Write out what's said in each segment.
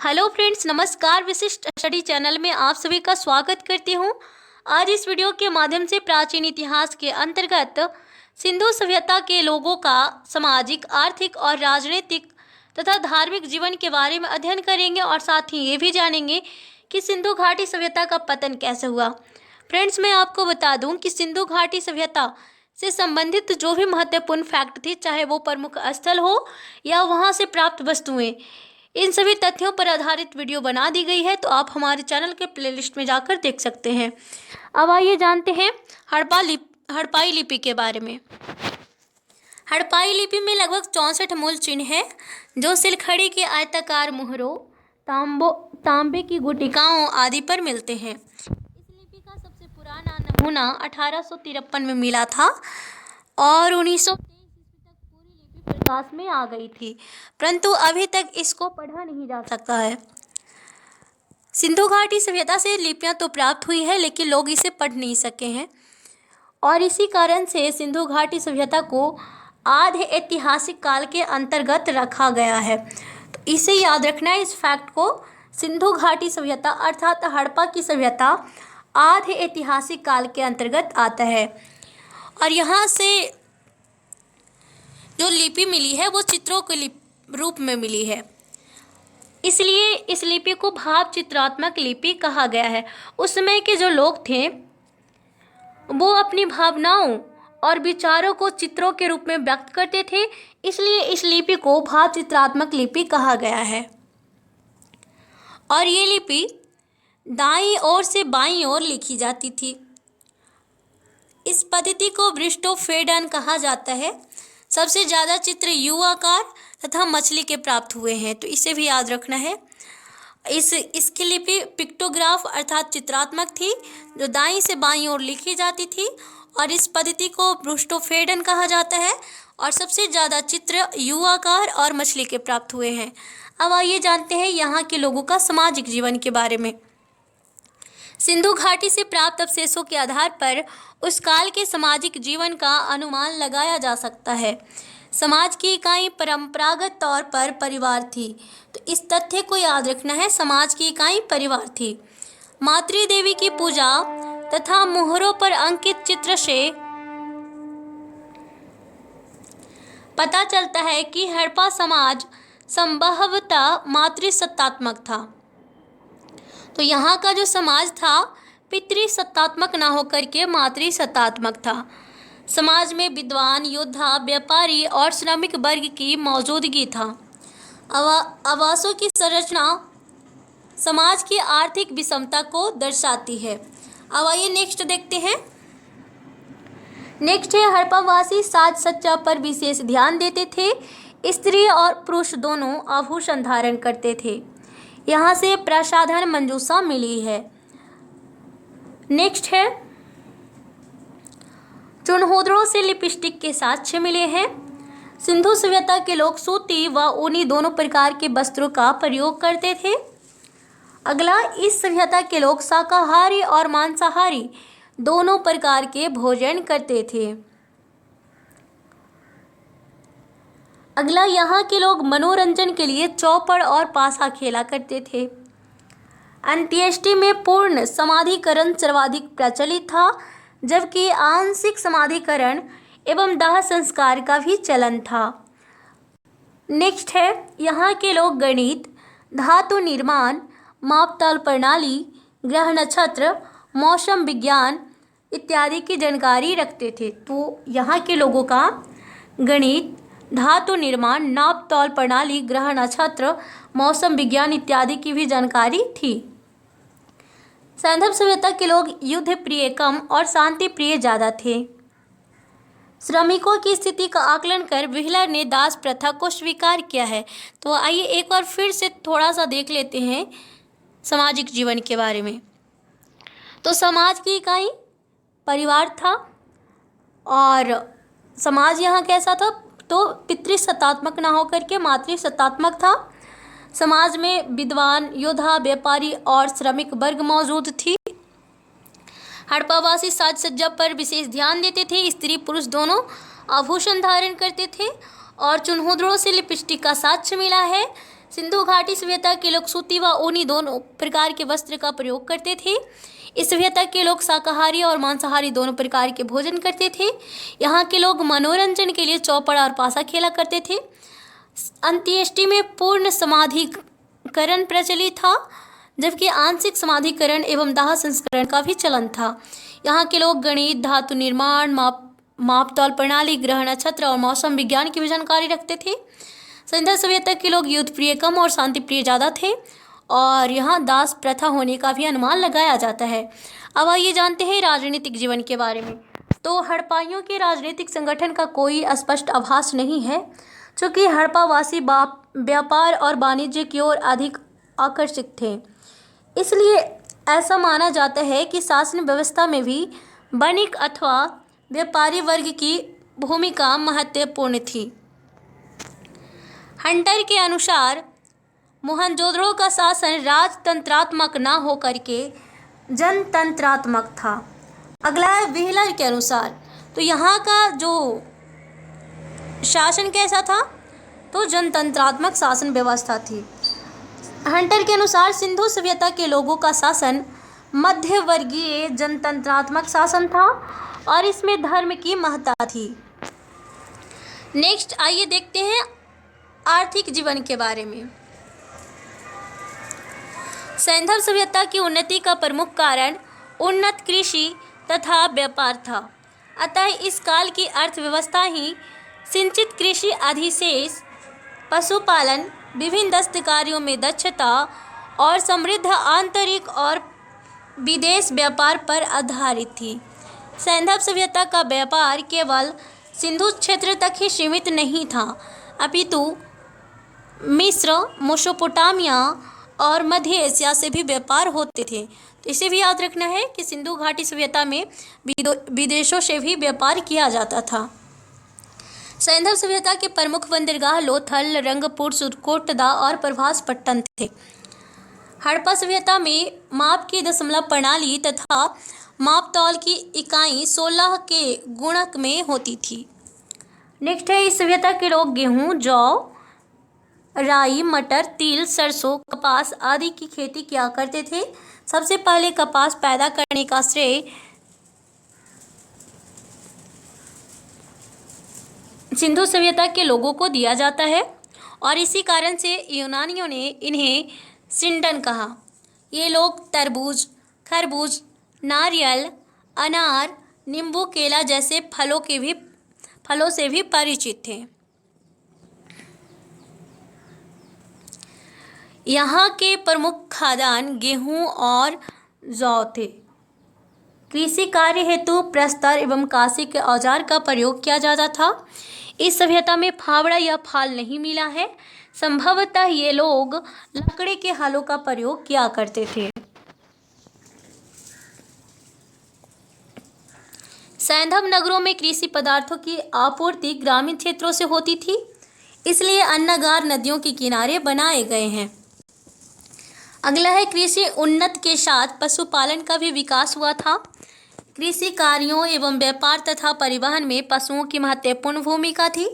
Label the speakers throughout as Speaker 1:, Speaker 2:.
Speaker 1: Hello friends, नमस्कार। विशिष्ट study channel में आप सभी का स्वागत करती हूँ। आज इस वीडियो के माध्यम से प्राचीन इतिहास के अंतर्गत सिंधु सभ्यता के लोगों का सामाजिक, आर्थिक और राजनीतिक तथा धार्मिक जीवन के बारे में अध्ययन करेंगे और साथ ही ये भी जानेंगे कि सिंधु घाटी सभ्यता का पतन कैसे हुआ। फ्रेंड्स, मैं आपको बता दूं कि सिंधु घाटी सभ्यता से संबंधित जो भी महत्वपूर्ण फैक्ट थे, चाहे वो प्रमुख स्थल हो या वहाँ से प्राप्त वस्तुएं, इन सभी तथ्यों पर आधारित वीडियो बना दी गई है, तो आप हमारे चैनल के प्लेलिस्ट में जाकर देख सकते हैं। अब आइए जानते हैं हड़प्पाई लिपि के बारे में। हड़प्पाई लिपि में लगभग 64 मूल चिन्ह हैं, जो सिलखड़ी के आयताकार मुहरों, तांबे की गुटिकाओं आदि पर मिलते हैं। इस लिपि का सबसे पुराना नमूना 1853 में मिला था और 1923 ईस्वी तक पूरी लिपि प्रकाश में आ गई थी, परंतु अभी तक इसको पढ़ा नहीं जा सकता है। सिंधु घाटी सभ्यता से लिपियां तो प्राप्त हुई है, लेकिन लोग इसे पढ़ नहीं सके हैं और इसी कारण से सिंधु घाटी सभ्यता को आधे ऐतिहासिक काल के अंतर्गत रखा गया है। तो इसे याद रखना है, इस फैक्ट को। सिंधु घाटी सभ्यता अर्थात हड़प्पा की सभ्यता आधे ऐतिहासिक काल के अंतर्गत आता है और यहाँ से जो लिपि मिली है वो चित्रों के रूप में मिली है, इसलिए इस लिपि को भाव चित्रात्मक लिपि कहा गया है। उस समय के जो लोग थे वो अपनी भावनाओं और विचारों को चित्रों के रूप में व्यक्त करते थे, इसलिए इस लिपि को भाव चित्रात्मक लिपि कहा गया है। और ये लिपि दाईं ओर से बाईं ओर लिखी जाती थी। इस पद्धति को ब्रिस्टोफेडन कहा जाता है। सबसे ज़्यादा चित्र यू आकार तथा मछली के प्राप्त हुए हैं, तो इसे भी याद रखना है। इसकी लिपि पिक्टोग्राफ अर्थात चित्रात्मक थी, जो दाईं से बाईं ओर लिखी जाती थी और इस पद्धति को ब्रिस्टोफेडन कहा जाता है और सबसे ज़्यादा चित्र यू आकार और मछली के प्राप्त हुए हैं। अब आइए जानते हैं यहाँ के लोगों का सामाजिक जीवन के बारे में। सिंधु घाटी से प्राप्त अवशेषों के आधार पर उस काल के सामाजिक जीवन का अनुमान लगाया जा सकता है। समाज की इकाई परंपरागत तौर पर परिवार थी, तो इस तथ्य को याद रखना है, समाज की इकाई परिवार थी। मातृ देवी की पूजा तथा मोहरों पर अंकित चित्र से पता चलता है कि हड़प्पा समाज संभवतः मातृसत्तात्मक था। तो यहाँ का जो समाज था पितृसत्तात्मक ना होकर के मातृसत्तात्मक था। समाज में विद्वान, योद्धा, व्यापारी और श्रमिक वर्ग की मौजूदगी था। आवासों की संरचना समाज की आर्थिक विषमता को दर्शाती है। अब आइए नेक्स्ट देखते हैं। नेक्स्ट है हड़प्पावासी साज सज्जा पर विशेष ध्यान देते थे। स्त्री और पुरुष दोनों आभूषण धारण करते थे। यहाँ से प्रसाधन मंजूषा मिली है। नेक्स्ट है चुनहोदड़ों से लिपस्टिक के साक्ष्य मिले हैं। सिंधु सभ्यता के लोग सूती व ऊनी दोनों प्रकार के वस्त्रों का प्रयोग करते थे। अगला, इस सभ्यता के लोग शाकाहारी और मांसाहारी दोनों प्रकार के भोजन करते थे। अगला, यहाँ के लोग मनोरंजन के लिए चौपड़ और पासा खेला करते थे। अंत्येष्टि में पूर्ण समाधिकरण सर्वाधिक प्रचलित था, जबकि आंशिक समाधिकरण एवं दाह संस्कार का भी चलन था। नेक्स्ट है, यहाँ के लोग गणित, धातु निर्माण, मापताल प्रणाली, ग्रह नक्षत्र, मौसम विज्ञान इत्यादि की जानकारी रखते थे। तो यहाँ के लोगों का गणित, धातु निर्माण, नापतौल प्रणाली, ग्रह नक्षत्र, मौसम विज्ञान इत्यादि की भी जानकारी थी। सैंधव सभ्यता के लोग युद्ध प्रिय कम और शांति प्रिय ज़्यादा थे। श्रमिकों की स्थिति का आकलन कर व्हीलर ने दास प्रथा को स्वीकार किया है। तो आइए एक बार फिर से थोड़ा सा देख लेते हैं सामाजिक जीवन के बारे में। तो समाज की इकाई परिवार था और समाज यहाँ कैसा था, तो पितृसत्तात्मक ना होकर के मातृसत्तात्मक था। समाज में विद्वान, योद्धा, व्यापारी और श्रमिक वर्ग मौजूद थी। हड़प्पावासी साज सज्जा पर विशेष ध्यान देते थे। स्त्री पुरुष दोनों आभूषण धारण करते थे और चुनहोदड़ों से लिपस्टिक का साक्ष्य मिला है। सिंधु घाटी सभ्यता के लोग सूती व ऊनी दोनों प्रकार के वस्त्र का प्रयोग करते थे। इस सभ्यता के लोग शाकाहारी और मांसाहारी दोनों प्रकार के भोजन करते थे। यहाँ के लोग मनोरंजन के लिए चौपड़ और पासा खेला करते थे। अंत्येष्टि में पूर्ण समाधिकरण प्रचलित था, जबकि आंशिक समाधिकरण एवं दाह संस्करण का भी चलन था। यहाँ के लोग गणित, धातु निर्माण, मापतौल प्रणाली, ग्रह नक्षत्र और मौसम विज्ञान की भी जानकारी रखते थे। सिंधु सभ्यता के लोग युद्ध प्रिय कम और शांति प्रिय ज़्यादा थे और यहाँ दास प्रथा होने का भी अनुमान लगाया जाता है। अब आइए जानते हैं राजनीतिक जीवन के बारे में। तो हड़प्पाइयों के राजनीतिक संगठन का कोई स्पष्ट आभास नहीं है, चूँकि हड़प्पावासी व्यापार और वाणिज्य की ओर अधिक आकर्षित थे। इसलिए ऐसा माना जाता है कि शासन व्यवस्था में भी वणिक अथवा व्यापारी वर्ग की भूमिका महत्वपूर्ण थी। हंटर के अनुसार मोहनजोदड़ो का शासन राजतंत्रात्मक न होकर के जनतंत्रात्मक था। अगला है व्हीलर के अनुसार, तो यहाँ का जो शासन कैसा था, तो जनतंत्रात्मक शासन व्यवस्था थी। हंटर के अनुसार सिंधु सभ्यता के लोगों का शासन मध्यवर्गीय जनतंत्रात्मक शासन था और इसमें धर्म की महत्ता थी। नेक्स्ट आइए देखते हैं आर्थिक जीवन के बारे में। सिंधु सभ्यता की उन्नति का प्रमुख कारण उन्नत कृषि तथा व्यापार था। अतः इस काल की अर्थव्यवस्था ही सिंचित कृषि अधिशेष, पशुपालन, विभिन्न दस्तकारियों में दक्षता और समृद्ध आंतरिक और विदेश व्यापार पर आधारित थी। सिंधु सभ्यता का व्यापार केवल सिंधु क्षेत्र तक ही सीमित नहीं था, अपितु मिस्र, मेसोपोटामिया और मध्य एशिया से भी व्यापार होते थे। तो इसे भी याद रखना है कि सिंधु घाटी सभ्यता में विदेशों से भी व्यापार किया जाता था। सिंधु सभ्यता के प्रमुख बंदरगाह लोथल, रंगपुर, सुरकोटदा और प्रभासपट्टन थे। हड़प्पा सभ्यता में माप की दशमलव प्रणाली तथा मापतौल की इकाई 16 के गुणक में होती थी। नेक्स्ट है, इस सभ्यता के लोग गेहूं, जौ, राई, मटर, तिल, सरसों, कपास आदि की खेती किया करते थे। सबसे पहले कपास पैदा करने का श्रेय सिंधु सभ्यता के लोगों को दिया जाता है और इसी कारण से यूनानियों ने इन्हें सिंडन कहा। ये लोग तरबूज, खरबूज, नारियल, अनार, नींबू, केला जैसे फलों से भी परिचित थे। यहाँ के प्रमुख खाद्यान्न गेहूं और जौ थे। कृषि कार्य हेतु प्रस्तर एवं काशी के औजार का प्रयोग किया जाता था। इस सभ्यता में फावड़ा या फाल नहीं मिला है। संभवतः ये लोग लकड़ी के हलों का प्रयोग किया करते थे। सिंधु नगरों में कृषि पदार्थों की आपूर्ति ग्रामीण क्षेत्रों से होती थी, इसलिए अन्नगार नदियों के किनारे बनाए गए हैं। अगला है, कृषि उन्नत के साथ पशुपालन का भी विकास हुआ था। कृषि कार्यों एवं व्यापार तथा परिवहन में पशुओं की महत्वपूर्ण भूमिका थी।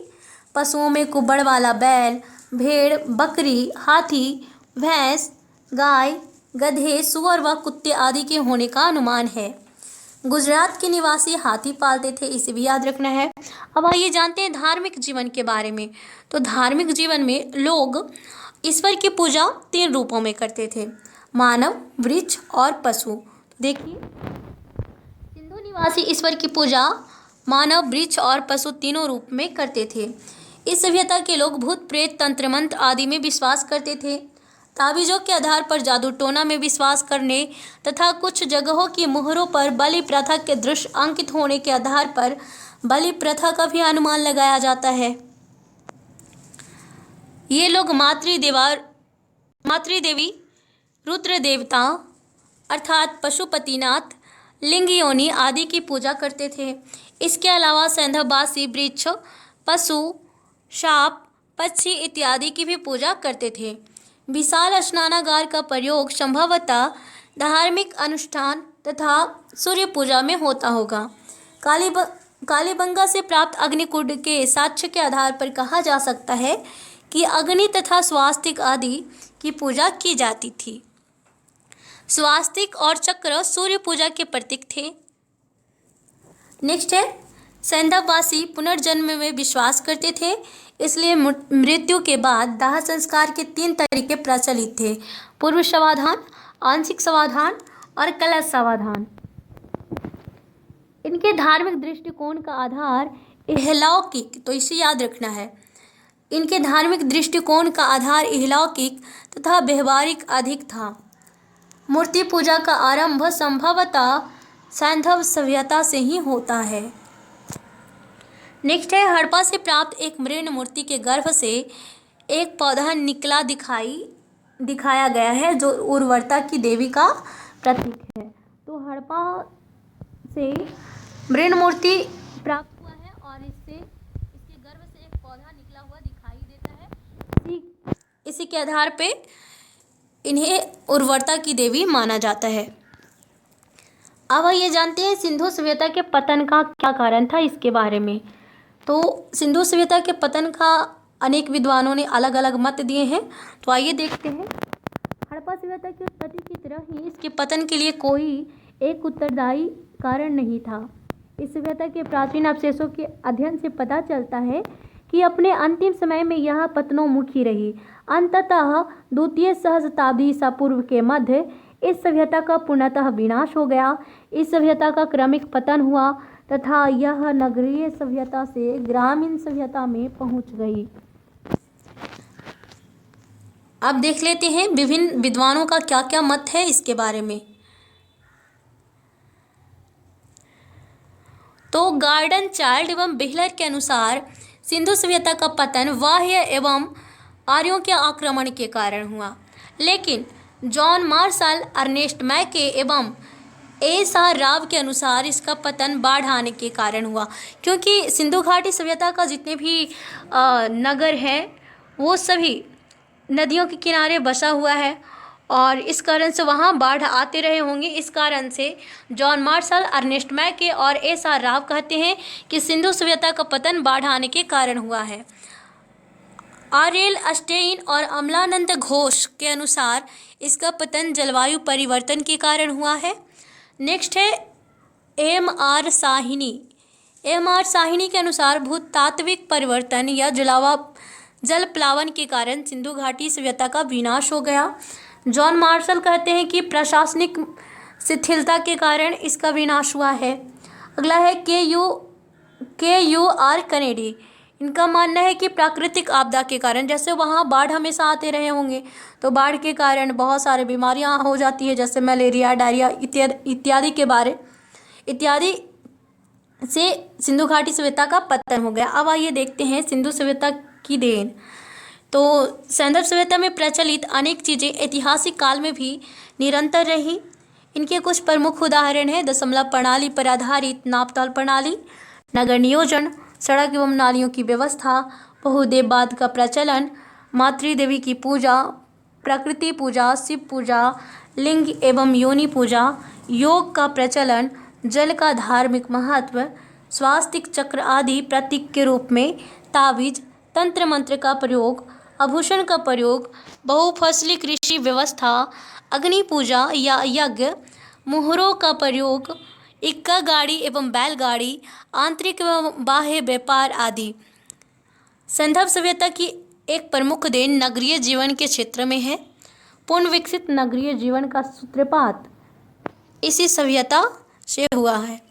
Speaker 1: पशुओं में कुब्बड़ वाला बैल, भेड़, बकरी, हाथी, भैंस, गाय, गधे, सुअर व कुत्ते आदि के होने का अनुमान है। गुजरात के निवासी हाथी पालते थे, इसे भी याद रखना है। अब आइए जानते हैं धार्मिक जीवन के बारे में। तो धार्मिक जीवन में लोग ईश्वर की पूजा 3 रूपों में करते थे, मानव, वृक्ष और पशु। देखिए, सिंधु निवासी ईश्वर की पूजा मानव, वृक्ष और पशु तीनों रूप में करते थे। इस सभ्यता के लोग भूत प्रेत, तंत्र मंत्र आदि में विश्वास करते थे। ताबीजों के आधार पर जादू टोना में विश्वास करने तथा कुछ जगहों की मोहरों पर बलि प्रथा के दृश्य अंकित होने के आधार पर बलि प्रथा का भी अनुमान लगाया जाता है। ये लोग मातृदेवी, रुद्र देवता अर्थात पशुपतिनाथ, लिंग योनि आदि की पूजा करते थे। इसके अलावा सिंधुवासी वृक्ष, पशु, सांप, पक्षी इत्यादि की भी पूजा करते थे। विशाल स्नानागार का प्रयोग संभवतः धार्मिक अनुष्ठान तथा सूर्य पूजा में होता होगा। कालीबंगा से प्राप्त अग्निकुंड के साक्ष्य के आधार पर कहा जा सकता है कि अग्नि तथा स्वास्तिक आदि की पूजा की जाती थी। स्वास्तिक और चक्र सूर्य पूजा के प्रतीक थे। नेक्स्ट है, सैंधववासी पुनर्जन्म में विश्वास करते थे, इसलिए मृत्यु के बाद दाह संस्कार के 3 तरीके प्रचलित थे: पूर्व समाधान, आंशिक समाधान और कलश समाधान। इनके धार्मिक दृष्टिकोण का आधार इहलौकिक, तो इसे याद रखना है, इनके धार्मिक दृष्टिकोण का आधार इहलौकिक तथा व्यवहारिक अधिक था। मूर्ति पूजा का आरंभ संभवतः सैंधव सभ्यता से ही होता है। नेक्स्ट है, हड़प्पा से प्राप्त एक मृण मूर्ति के गर्भ से एक पौधा निकला दिखाया गया है, जो उर्वरता की देवी का प्रतीक है। तो हड़प्पा से मृण मूर्ति प्राप्त हुआ है और इसके गर्भ से एक पौधा निकला हुआ दिखाई देता है। इसी के आधार पे इन्हें उर्वरता की देवी माना जाता है। अब ये जानते हैं सिंधु सभ्यता के पतन का क्या कारण था, इसके बारे में। तो सिंधु सभ्यता के पतन का अनेक विद्वानों ने अलग अलग मत दिए हैं, तो आइए देखते हैं। हड़प्पा सभ्यता की उत्पत्ति की तरह ही इसके पतन के लिए कोई एक उत्तरदायी कारण नहीं था। इस सभ्यता के प्राचीन अवशेषों के अध्ययन से पता चलता है कि अपने अंतिम समय में यह पतनोन्मुखी रही। अंततः द्वितीय सहस्राब्दी ईसा पूर्व के मध्य इस सभ्यता का पूर्णतः विनाश हो गया। इस सभ्यता का क्रमिक पतन हुआ तथा यह नगरीय सभ्यता से ग्रामीण सभ्यता में पहुंच गई। अब देख लेते हैं विभिन्न विद्वानों का क्या क्या मत है इसके बारे में। तो गार्डन चाइल्ड एवं बिहलर के अनुसार सिंधु सभ्यता का पतन वाह्य एवं आर्यों के आक्रमण के कारण हुआ, लेकिन जॉन मार्शल, अर्नेस्ट मैके एवं एसा राव के अनुसार इसका पतन बाढ़ आने के कारण हुआ, क्योंकि सिंधु घाटी सभ्यता का जितने भी नगर हैं वो सभी नदियों के किनारे बसा हुआ है और इस कारण से वहाँ बाढ़ आते रहे होंगे। इस कारण से जॉन मार्शल, अर्नेस्ट मैके और एसा राव कहते हैं कि सिंधु सभ्यता का पतन बाढ़ आने के कारण हुआ है। आरएल स्टेइन और अमलानंद घोष के अनुसार इसका पतन जलवायु परिवर्तन के कारण हुआ है। नेक्स्ट है एम.आर. साहिनी के अनुसार भूतात्विक परिवर्तन या जल प्लावन के कारण सिंधु घाटी सभ्यता का विनाश हो गया। जॉन मार्शल कहते हैं कि प्रशासनिक शिथिलता के कारण इसका विनाश हुआ है। अगला है के.यू.आर. कनेडी, इनका मानना है कि प्राकृतिक आपदा के कारण, जैसे वहाँ बाढ़ हमेशा आते रहे होंगे तो बाढ़ के कारण बहुत सारे बीमारियाँ हो जाती है, जैसे मलेरिया, डायरिया इत्यादि से सिंधु घाटी सभ्यता का पतन हो गया। अब आइए देखते हैं सिंधु सभ्यता की देन। तो सैंधव सभ्यता में प्रचलित अनेक चीज़ें ऐतिहासिक काल में भी निरंतर रही। इनके कुछ प्रमुख उदाहरण हैं: दशमलव प्रणाली पर आधारित नापतोल प्रणाली, नगर नियोजन, सड़क एवं नालियों की व्यवस्था, बहुदेववाद का प्रचलन, मातृदेवी की पूजा, प्रकृति पूजा, शिव पूजा, लिंग एवं योनि पूजा, योग का प्रचलन, जल का धार्मिक महत्व, स्वास्तिक चक्र आदि प्रतीक के रूप में, ताबीज, तंत्र मंत्र का प्रयोग, आभूषण का प्रयोग, बहुफसली कृषि व्यवस्था, अग्नि पूजा या यज्ञ, मुहरों का प्रयोग, इक्का गाड़ी एवं बैलगाड़ी, आंतरिक एवं बाह्य व्यापार आदि। सैंधव सभ्यता की एक प्रमुख देन नगरीय जीवन के क्षेत्र में है। पूर्ण विकसित नगरीय जीवन का सूत्रपात इसी सभ्यता से हुआ है।